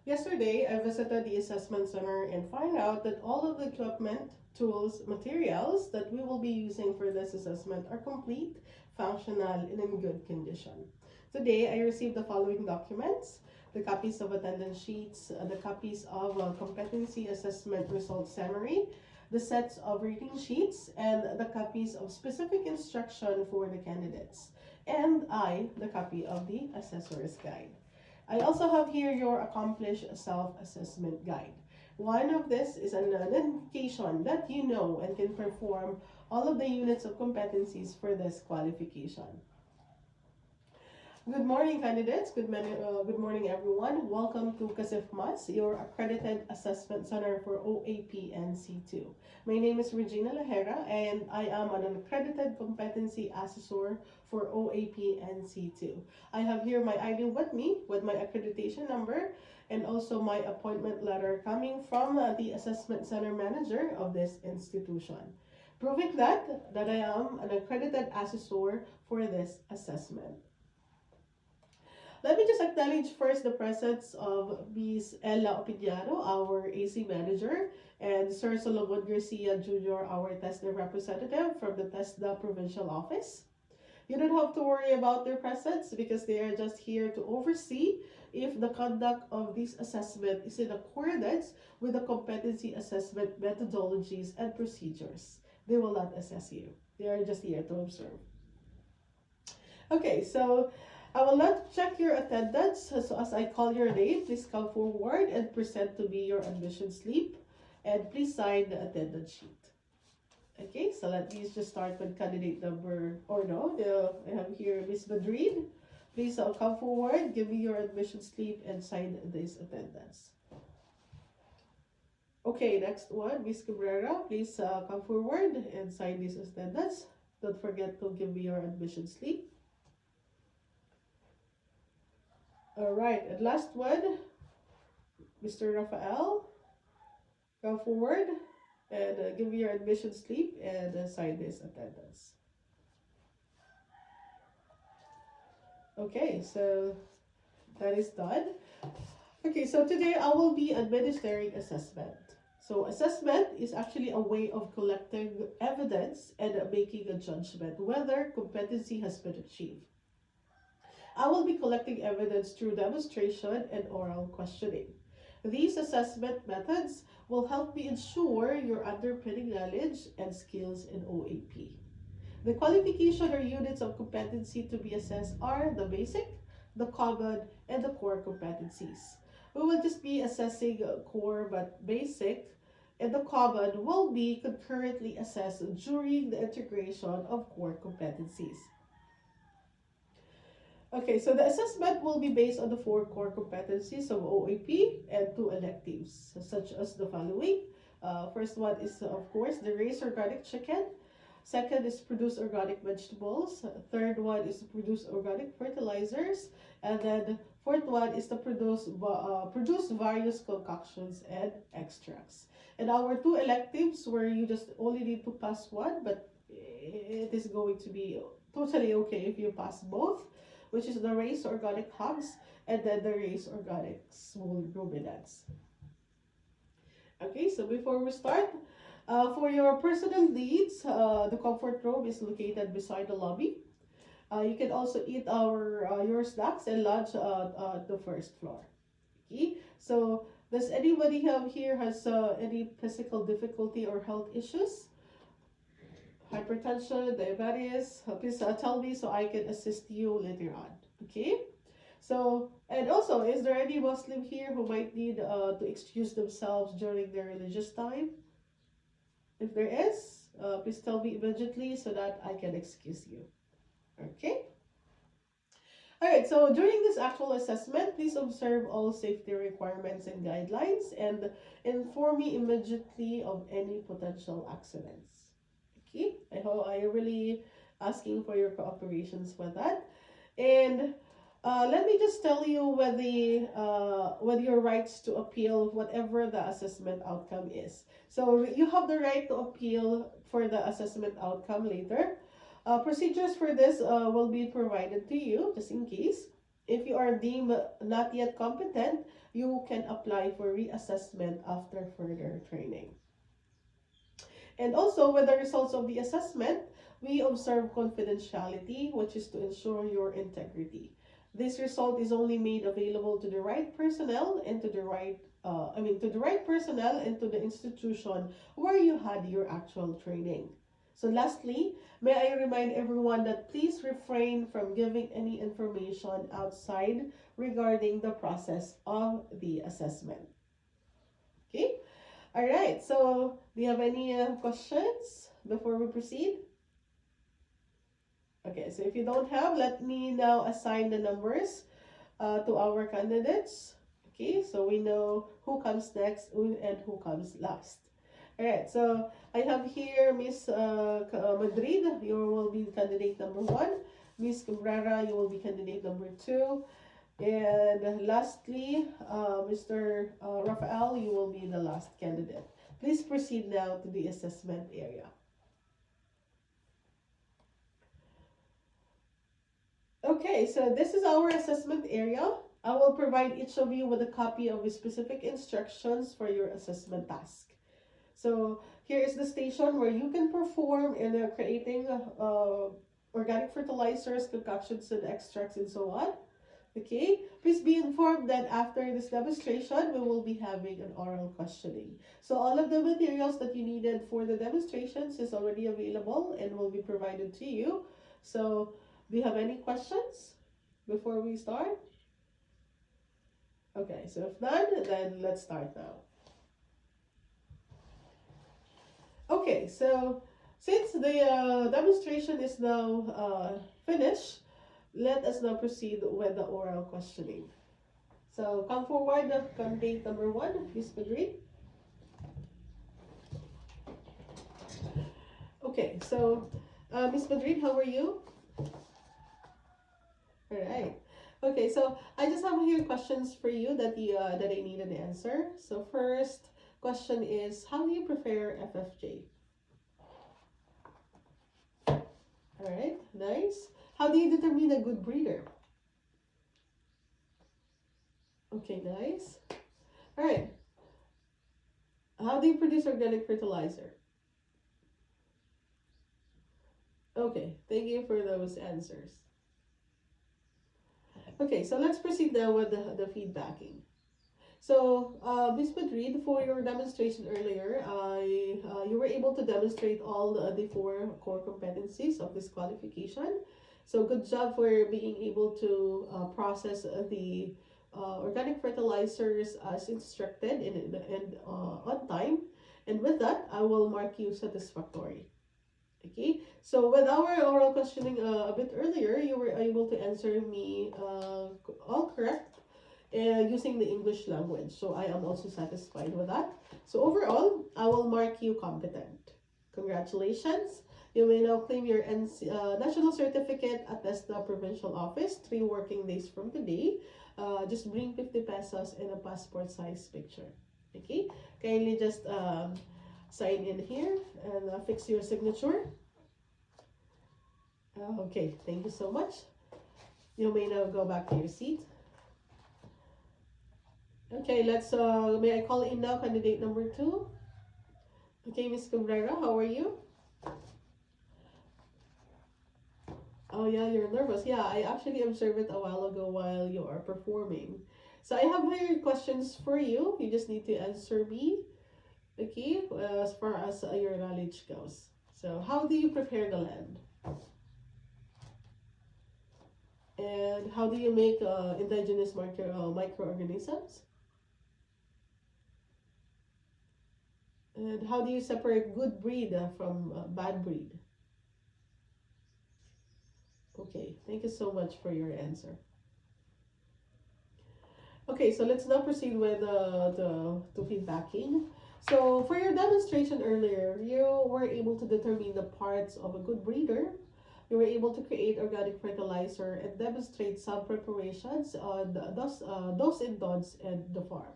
Yesterday, I visited the assessment center and find out that all of the equipment, tools, materials that we will be using for this assessment are complete, functional, and in good condition. Today, I received the following documents: the copies of attendance sheets, the copies of competency assessment result summary, the sets of reading sheets, and the copies of specific instruction for the candidates, and the copy of the assessor's guide. I also have here your accomplished self-assessment guide. One of this is an indication that you know and can perform all of the units of competencies for this qualification. Good morning, candidates. Good morning, everyone. Welcome to CASIFMAS, your accredited assessment center for OAP and C2. My name is Regina Lajera, and I am an accredited competency assessor for OAP and C2. I have here my ID with me, with my accreditation number, and also my appointment letter coming from the assessment center manager of this institution, proving that I am an accredited assessor for this assessment. Let me just acknowledge first the presence of Ms. Ella Opidiano, our AC manager, and Sir Solomon Garcia Jr., our TESDA representative from the TESDA provincial office. You don't have to worry about their presence because they are just here to oversee if the conduct of this assessment is in accordance with the competency assessment methodologies and procedures. They will not assess you. They are just here to observe. Okay, so I will not check your attendance, so as I call your name, please come forward and present to me your admission slip, and please sign the attendance sheet. Okay, so let me just start with candidate number, or no, I have here Miss Madrid. Please come forward, give me your admission slip, and sign this attendance. Okay, next one, Miss Cabrera, please come forward and sign this attendance. Don't forget to give me your admission slip. All right, and last one, Mr. Rafael, come forward and give me your admission slip and sign this attendance. Okay, so that is done. Okay, so today I will be administering assessment. So assessment is actually a way of collecting evidence and making a judgment whether competency has been achieved. I will be collecting evidence through demonstration and oral questioning. These assessment methods will help me ensure your underpinning knowledge and skills in OAP. The qualification or units of competency to be assessed are the basic, the common, and the core competencies. We will just be assessing core, but basic and the common will be concurrently assessed during the integration of core competencies. Okay, so the assessment will be based on the 4 core competencies of OAP and 2 electives, such as the following. First one is, of course, the raise organic chicken. Second is produce organic vegetables. Third one is to produce organic fertilizers. And then fourth one is to produce various concoctions and extracts. And our 2 electives where you just only need to pass one, but it is going to be totally okay if you pass both, which is the raised organic hogs and then the raised organic small ruminants. Okay, so before we start, for your personal needs, the comfort room is located beside the lobby. You can also eat your snacks and lunch at the first floor. Okay, so does anybody has any physical difficulty or health issues? Hypertension, diabetes, please tell me so I can assist you later on. Okay, so, and also, is there any Muslim here who might need to excuse themselves during their religious time? If there is, please tell me immediately so that I can excuse you. Okay. Alright, so during this actual assessment, please observe all safety requirements and guidelines and inform me immediately of any potential accidents. Okay, I really asking for your cooperations with that. And let me just tell you with your rights to appeal whatever the assessment outcome is. So you have the right to appeal for the assessment outcome later. Procedures for this will be provided to you just in case. If you are deemed not yet competent, you can apply for reassessment after further training. And also, with the results of the assessment, we observe confidentiality, which is to ensure your integrity. This result is only made available to the right personnel and to the right, to the right personnel and to the institution where you had your actual training. So, lastly, may I remind everyone that please refrain from giving any information outside regarding the process of the assessment. Okay? All right. So, do you have any questions before we proceed? Okay. So, if you don't have, let me now assign the numbers to our candidates. Okay. So, we know who comes next and who comes last. All right. So, I have here Miss Madrid. You will be candidate number one. Miss Cabrera, you will be candidate number two. And lastly, Mr. Rafael, you will be the last candidate. Please proceed now to the assessment area. Okay, so this is our assessment area. I will provide each of you with a copy of the specific instructions for your assessment task. So here is the station where you can perform in creating organic fertilizers, concoctions, and extracts, and so on. Okay, please be informed that after this demonstration, we will be having an oral questioning. So all of the materials that you needed for the demonstrations is already available and will be provided to you. So do you have any questions before we start? Okay, so if none, then let's start now. Okay, so since the demonstration is now finished, let us now proceed with the oral questioning. So come forward, candidate number one, Miss Madrid. Okay, so Miss Madrid, how are you? All right. Okay, so I just have here questions for you that I need an answer. So first question is, how do you prepare FFJ? All right, nice. How do you determine a good breeder? Okay, nice. All right. How do you produce organic fertilizer? Okay, thank you for those answers. Okay, so let's proceed now with the feedbacking. So, Ms. Madrid, for your demonstration earlier, you were able to demonstrate all the four core competencies of this qualification. So, good job for being able to process the organic fertilizers as instructed and on time. And with that, I will mark you satisfactory. Okay, so with our oral questioning a bit earlier, you were able to answer me all correct using the English language. So I am also satisfied with that. So overall, I will mark you competent. Congratulations. You may now claim your national certificate at the provincial office 3 working days from today. Just bring 50 pesos and a passport size picture. Okay, kindly just sign in here and fix your signature. Okay, thank you so much. You may now go back to your seat. Okay, let's, may I call in now candidate number 2? Okay, Ms. Cabrera, how are you? Oh yeah, you're nervous. Yeah, I actually observed it a while ago while you are performing. So I have here questions for you. You just need to answer me. Okay, as far as your knowledge goes. So how do you prepare the land? And how do you make indigenous microorganisms? And how do you separate good breed from bad breed? Okay, thank you so much for your answer. Okay, so let's now proceed with the feedbacking. So for your demonstration earlier, you were able to determine the parts of a good breeder. You were able to create organic fertilizer and demonstrate some preparations on those and don'ts and the farm.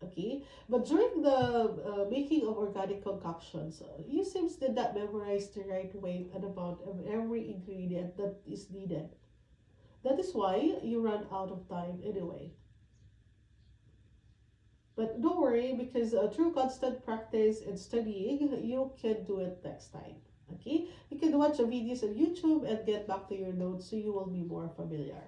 Okay, but during the making of organic concoctions, you seems did not memorize the right weight and amount of every ingredient that is needed. That is why you run out of time anyway. But don't worry, because through constant practice and studying, you can do it next time. Okay? You can watch videos on YouTube and get back to your notes so you will be more familiar.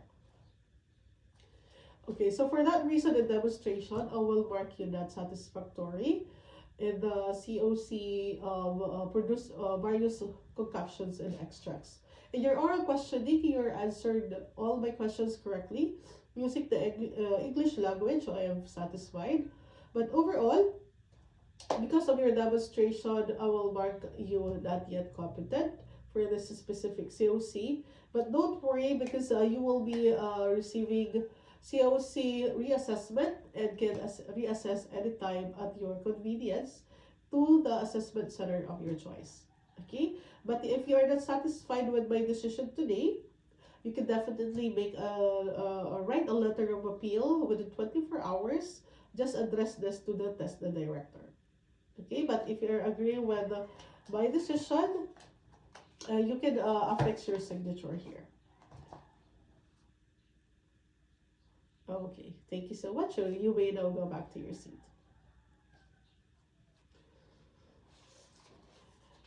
Okay, so for that reason in demonstration, I will mark you not satisfactory. In the COC, produce various concoctions and extracts. In your oral questioning, you answered all my questions correctly using the English language, so I am satisfied. But overall, because of your demonstration, I will mark you not yet competent for this specific COC. But don't worry, because you will be receiving COC reassessment and can reassess anytime at your convenience to the assessment center of your choice. Okay? But if you are not satisfied with my decision today, you can definitely make write a letter of appeal within 24 hours. Just address this to the director. Okay, but if you're agreeing with my decision, you can affix your signature here. Okay, thank you so much. So you may now go back to your seat.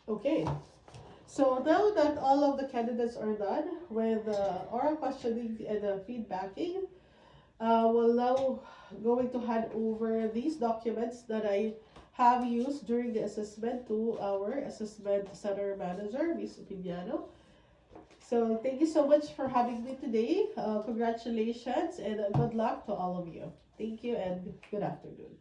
Okay, so now that all of the candidates are done with oral questioning and feedbacking, we'll now going to hand over these documents that I have used during the assessment to our assessment center manager, Ms. Piñano. So thank you so much for having me today. Congratulations and good luck to all of you. Thank you and good afternoon.